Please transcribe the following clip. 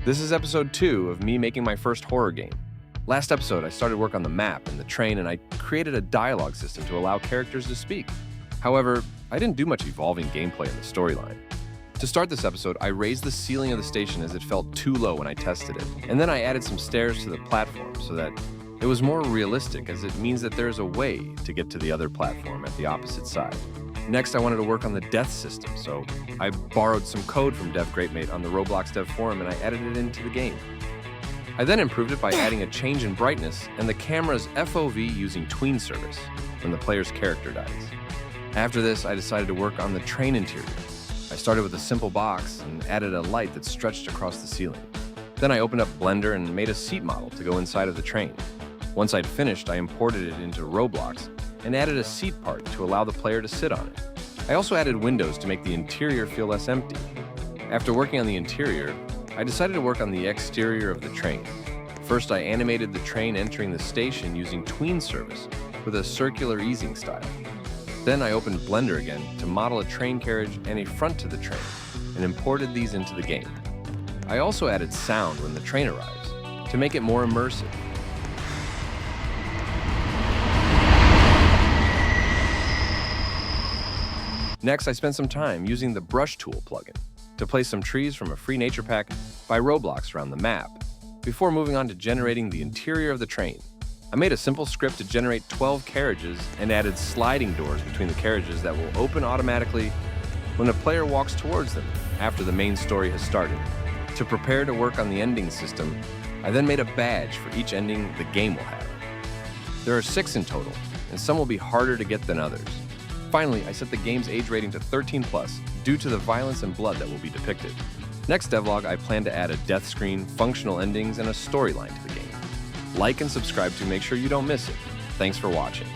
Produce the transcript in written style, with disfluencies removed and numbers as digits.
This is episode 2 of me making my first horror game. Last episode, I started work on the map and the train, and I created a dialogue system to allow characters to speak. However, I didn't do much evolving gameplay in the storyline. To start this episode, I raised the ceiling of the station as it felt too low when I tested it, and then I added some stairs to the platform so that it was more realistic, as it means that there is a way to get to the other platform at the opposite side. Next, I wanted to work on the death system, so I borrowed some code from Dev Greatmate on the Roblox Dev forum and I added it into the game. I then improved it by adding a change in brightness and the camera's FOV using tween service when the player's character dies. After this, I decided to work on the train interior. I started with a simple box and added a light that stretched across the ceiling. Then I opened up Blender and made a seat model to go inside of the train. Once I'd finished, I imported it into Roblox and added a seat part to allow the player to sit on it. I also added windows to make the interior feel less empty. After working on the interior, I decided to work on the exterior of the train. First, I animated the train entering the station using tween service with a circular easing style. Then I opened Blender again to model a train carriage and a front to the train, and imported these into the game. I also added sound when the train arrives to make it more immersive. Next, I spent some time using the Brush Tool plugin to place some trees from a free nature pack by Roblox around the map, before moving on to generating the interior of the train. I made a simple script to generate 12 carriages and added sliding doors between the carriages that will open automatically when a player walks towards them after the main story has started. To prepare to work on the ending system, I then made a badge for each ending the game will have. There are 6 in total, and some will be harder to get than others. Finally, I set the game's age rating to 13+, due to the violence and blood that will be depicted. Next devlog, I plan to add a death screen, functional endings, and a storyline to the game. Like and subscribe to make sure you don't miss it. Thanks for watching.